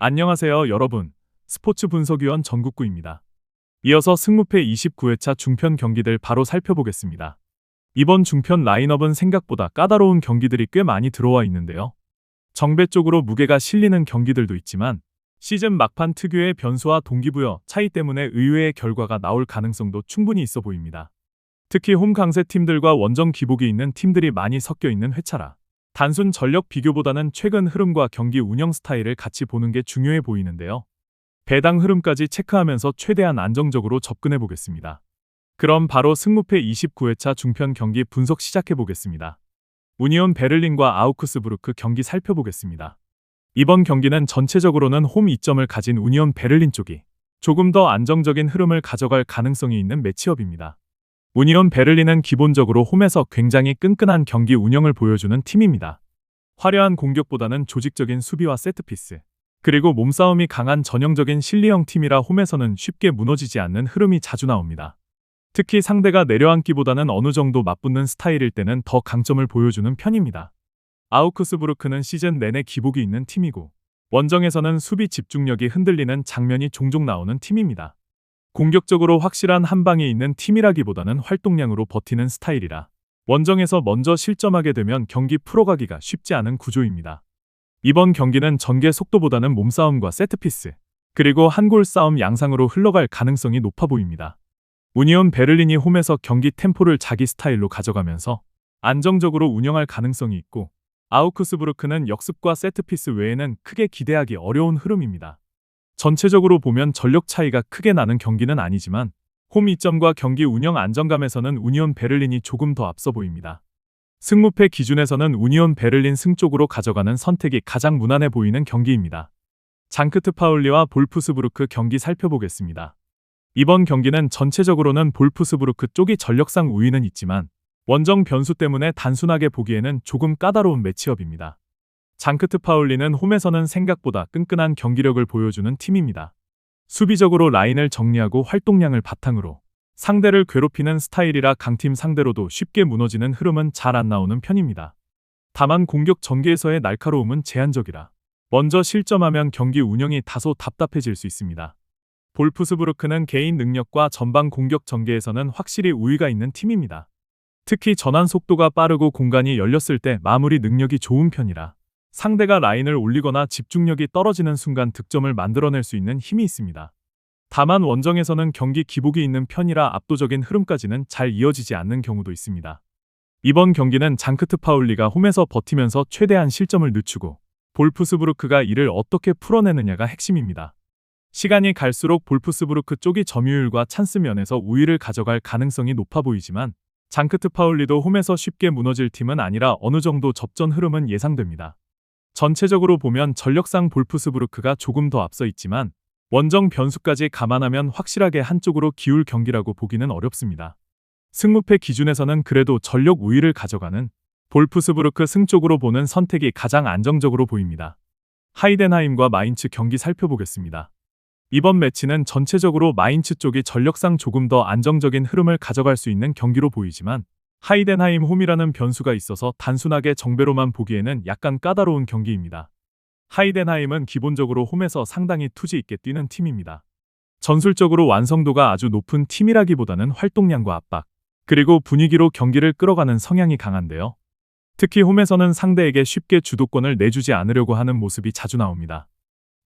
안녕하세요, 여러분. 스포츠 분석위원 전국구입니다. 이어서 승무패 29회차 중편 경기들 바로 살펴보겠습니다. 이번 중편 라인업은 생각보다 까다로운 경기들이 꽤 많이 들어와 있는데요. 정배 쪽으로 무게가 실리는 경기들도 있지만 시즌 막판 특유의 변수와 동기부여 차이 때문에 의외의 결과가 나올 가능성도 충분히 있어 보입니다. 특히 홈 강세 팀들과 원정 기복이 있는 팀들이 많이 섞여 있는 회차라 단순 전력 비교보다는 최근 흐름과 경기 운영 스타일을 같이 보는 게 중요해 보이는데요. 배당 흐름까지 체크하면서 최대한 안정적으로 접근해 보겠습니다. 그럼 바로 승무패 29회차 중편 경기 분석 시작해 보겠습니다. 우니온 베를린과 아우크스부르크 경기 살펴보겠습니다. 이번 경기는 전체적으로는 홈 이점을 가진 우니온 베를린 쪽이 조금 더 안정적인 흐름을 가져갈 가능성이 있는 매치업입니다. 우니온 베를린은 기본적으로 홈에서 굉장히 끈끈한 경기 운영을 보여주는 팀입니다. 화려한 공격보다는 조직적인 수비와 세트피스, 그리고 몸싸움이 강한 전형적인 실리형 팀이라 홈에서는 쉽게 무너지지 않는 흐름이 자주 나옵니다. 특히 상대가 내려앉기보다는 어느 정도 맞붙는 스타일일 때는 더 강점을 보여주는 편입니다. 아우크스부르크는 시즌 내내 기복이 있는 팀이고 원정에서는 수비 집중력이 흔들리는 장면이 종종 나오는 팀입니다. 공격적으로 확실한 한 방에 있는 팀이라기보다는 활동량으로 버티는 스타일이라 원정에서 먼저 실점하게 되면 경기 풀어가기가 쉽지 않은 구조입니다. 이번 경기는 전개 속도보다는 몸싸움과 세트피스, 그리고 한 골 싸움 양상으로 흘러갈 가능성이 높아 보입니다. 우니온 베를린이 홈에서 경기 템포를 자기 스타일로 가져가면서 안정적으로 운영할 가능성이 있고 아우크스부르크는 역습과 세트피스 외에는 크게 기대하기 어려운 흐름입니다. 전체적으로 보면 전력 차이가 크게 나는 경기는 아니지만 홈 이점과 경기 운영 안정감에서는 우니온 베를린이 조금 더 앞서 보입니다. 승무패 기준에서는 우니온 베를린 승 쪽으로 가져가는 선택이 가장 무난해 보이는 경기입니다. 장크트 파울리와 볼프스부르크 경기 살펴보겠습니다. 이번 경기는 전체적으로는 볼프스부르크 쪽이 전력상 우위는 있지만 원정 변수 때문에 단순하게 보기에는 조금 까다로운 매치업입니다. 장크트 파울리는 홈에서는 생각보다 끈끈한 경기력을 보여주는 팀입니다. 수비적으로 라인을 정리하고 활동량을 바탕으로 상대를 괴롭히는 스타일이라 강팀 상대로도 쉽게 무너지는 흐름은 잘 안 나오는 편입니다. 다만 공격 전개에서의 날카로움은 제한적이라 먼저 실점하면 경기 운영이 다소 답답해질 수 있습니다. 볼프스부르크는 개인 능력과 전방 공격 전개에서는 확실히 우위가 있는 팀입니다. 특히 전환 속도가 빠르고 공간이 열렸을 때 마무리 능력이 좋은 편이라 상대가 라인을 올리거나 집중력이 떨어지는 순간 득점을 만들어낼 수 있는 힘이 있습니다. 다만 원정에서는 경기 기복이 있는 편이라 압도적인 흐름까지는 잘 이어지지 않는 경우도 있습니다. 이번 경기는 장크트 파울리가 홈에서 버티면서 최대한 실점을 늦추고 볼프스부르크가 이를 어떻게 풀어내느냐가 핵심입니다. 시간이 갈수록 볼프스부르크 쪽이 점유율과 찬스 면에서 우위를 가져갈 가능성이 높아 보이지만 장크트 파울리도 홈에서 쉽게 무너질 팀은 아니라 어느 정도 접전 흐름은 예상됩니다. 전체적으로 보면 전력상 볼프스부르크가 조금 더 앞서 있지만 원정 변수까지 감안하면 확실하게 한쪽으로 기울 경기라고 보기는 어렵습니다. 승무패 기준에서는 그래도 전력 우위를 가져가는 볼프스부르크 승 쪽으로 보는 선택이 가장 안정적으로 보입니다. 하이덴하임과 마인츠 경기 살펴보겠습니다. 이번 매치는 전체적으로 마인츠 쪽이 전력상 조금 더 안정적인 흐름을 가져갈 수 있는 경기로 보이지만 하이덴하임 홈이라는 변수가 있어서 단순하게 정배로만 보기에는 약간 까다로운 경기입니다. 하이덴하임은 기본적으로 홈에서 상당히 투지 있게 뛰는 팀입니다. 전술적으로 완성도가 아주 높은 팀이라기보다는 활동량과 압박, 그리고 분위기로 경기를 끌어가는 성향이 강한데요. 특히 홈에서는 상대에게 쉽게 주도권을 내주지 않으려고 하는 모습이 자주 나옵니다.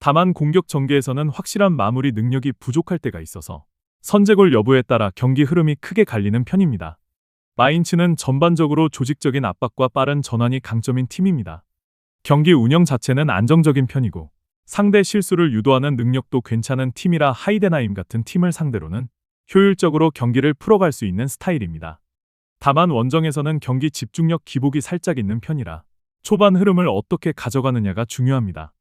다만 공격 전개에서는 확실한 마무리 능력이 부족할 때가 있어서 선제골 여부에 따라 경기 흐름이 크게 갈리는 편입니다. 마인츠는 전반적으로 조직적인 압박과 빠른 전환이 강점인 팀입니다. 경기 운영 자체는 안정적인 편이고 상대 실수를 유도하는 능력도 괜찮은 팀이라 하이덴하임 같은 팀을 상대로는 효율적으로 경기를 풀어갈 수 있는 스타일입니다. 다만 원정에서는 경기 집중력 기복이 살짝 있는 편이라 초반 흐름을 어떻게 가져가느냐가 중요합니다.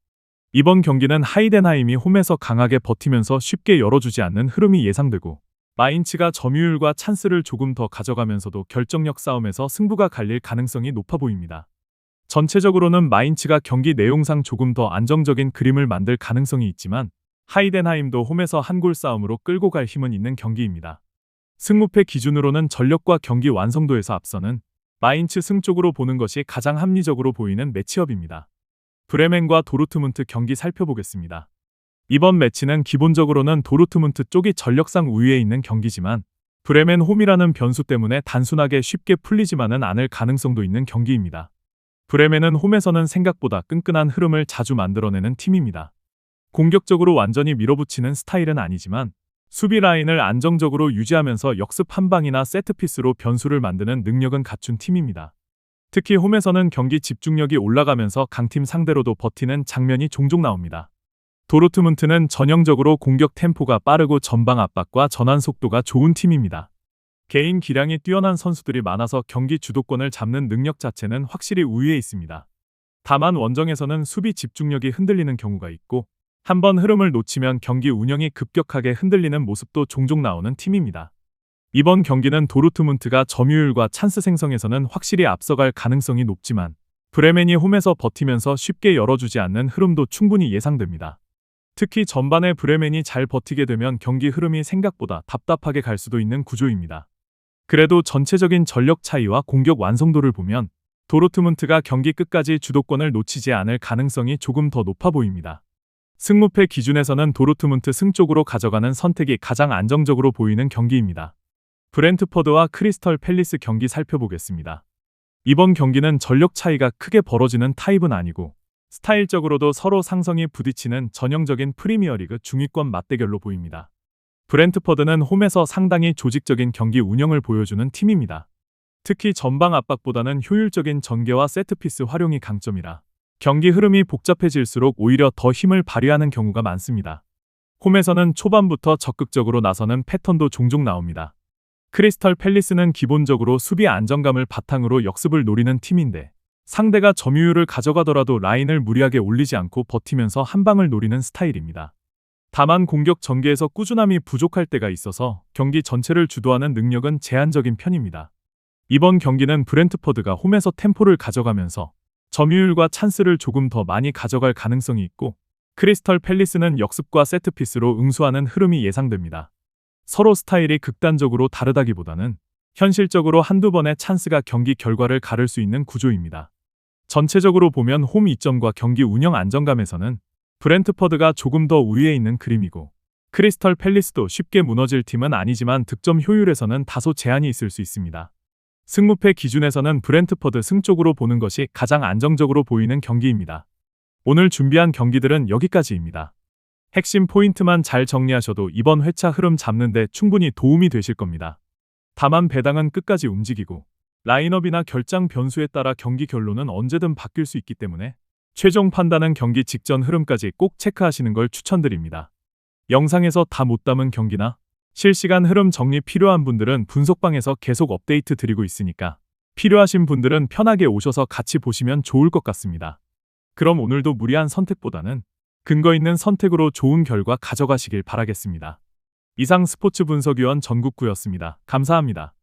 이번 경기는 하이덴하임이 홈에서 강하게 버티면서 쉽게 열어주지 않는 흐름이 예상되고 마인츠가 점유율과 찬스를 조금 더 가져가면서도 결정력 싸움에서 승부가 갈릴 가능성이 높아 보입니다. 전체적으로는 마인츠가 경기 내용상 조금 더 안정적인 그림을 만들 가능성이 있지만 하이덴하임도 홈에서 한 골 싸움으로 끌고 갈 힘은 있는 경기입니다. 승무패 기준으로는 전력과 경기 완성도에서 앞서는 마인츠 승 쪽으로 보는 것이 가장 합리적으로 보이는 매치업입니다. 브레멘과 도르트문트 경기 살펴보겠습니다. 이번 매치는 기본적으로는 도르트문트 쪽이 전력상 우위에 있는 경기지만 브레멘 홈이라는 변수 때문에 단순하게 쉽게 풀리지만은 않을 가능성도 있는 경기입니다. 브레멘은 홈에서는 생각보다 끈끈한 흐름을 자주 만들어내는 팀입니다. 공격적으로 완전히 밀어붙이는 스타일은 아니지만 수비 라인을 안정적으로 유지하면서 역습 한 방이나 세트피스로 변수를 만드는 능력은 갖춘 팀입니다. 특히 홈에서는 경기 집중력이 올라가면서 강팀 상대로도 버티는 장면이 종종 나옵니다. 도르트문트는 전형적으로 공격 템포가 빠르고 전방 압박과 전환 속도가 좋은 팀입니다. 개인 기량이 뛰어난 선수들이 많아서 경기 주도권을 잡는 능력 자체는 확실히 우위에 있습니다. 다만 원정에서는 수비 집중력이 흔들리는 경우가 있고 한번 흐름을 놓치면 경기 운영이 급격하게 흔들리는 모습도 종종 나오는 팀입니다. 이번 경기는 도르트문트가 점유율과 찬스 생성에서는 확실히 앞서갈 가능성이 높지만 브레멘이 홈에서 버티면서 쉽게 열어주지 않는 흐름도 충분히 예상됩니다. 특히 전반에 브레멘이 잘 버티게 되면 경기 흐름이 생각보다 답답하게 갈 수도 있는 구조입니다. 그래도 전체적인 전력 차이와 공격 완성도를 보면 도르트문트가 경기 끝까지 주도권을 놓치지 않을 가능성이 조금 더 높아 보입니다. 승무패 기준에서는 도르트문트 승 쪽으로 가져가는 선택이 가장 안정적으로 보이는 경기입니다. 브렌트퍼드와 크리스털 팰리스 경기 살펴보겠습니다. 이번 경기는 전력 차이가 크게 벌어지는 타입은 아니고 스타일적으로도 서로 상성이 부딪히는 전형적인 프리미어리그 중위권 맞대결로 보입니다. 브렌트퍼드는 홈에서 상당히 조직적인 경기 운영을 보여주는 팀입니다. 특히 전방 압박보다는 효율적인 전개와 세트피스 활용이 강점이라 경기 흐름이 복잡해질수록 오히려 더 힘을 발휘하는 경우가 많습니다. 홈에서는 초반부터 적극적으로 나서는 패턴도 종종 나옵니다. 크리스털 팰리스는 기본적으로 수비 안정감을 바탕으로 역습을 노리는 팀인데 상대가 점유율을 가져가더라도 라인을 무리하게 올리지 않고 버티면서 한 방을 노리는 스타일입니다. 다만 공격 전개에서 꾸준함이 부족할 때가 있어서 경기 전체를 주도하는 능력은 제한적인 편입니다. 이번 경기는 브렌트퍼드가 홈에서 템포를 가져가면서 점유율과 찬스를 조금 더 많이 가져갈 가능성이 있고 크리스털 팰리스는 역습과 세트피스로 응수하는 흐름이 예상됩니다. 서로 스타일이 극단적으로 다르다기보다는 현실적으로 한두 번의 찬스가 경기 결과를 가를 수 있는 구조입니다. 전체적으로 보면 홈 이점과 경기 운영 안정감에서는 브렌트퍼드가 조금 더 우위에 있는 그림이고 크리스털 팰리스도 쉽게 무너질 팀은 아니지만 득점 효율에서는 다소 제한이 있을 수 있습니다. 승무패 기준에서는 브렌트퍼드 승 쪽으로 보는 것이 가장 안정적으로 보이는 경기입니다. 오늘 준비한 경기들은 여기까지입니다. 핵심 포인트만 잘 정리하셔도 이번 회차 흐름 잡는 데 충분히 도움이 되실 겁니다. 다만 배당은 끝까지 움직이고 라인업이나 결장 변수에 따라 경기 결론은 언제든 바뀔 수 있기 때문에 최종 판단은 경기 직전 흐름까지 꼭 체크하시는 걸 추천드립니다. 영상에서 다 못 담은 경기나 실시간 흐름 정리 필요한 분들은 분석방에서 계속 업데이트 드리고 있으니까 필요하신 분들은 편하게 오셔서 같이 보시면 좋을 것 같습니다. 그럼 오늘도 무리한 선택보다는 근거 있는 선택으로 좋은 결과 가져가시길 바라겠습니다. 이상 스포츠 분석위원 전국구였습니다. 감사합니다.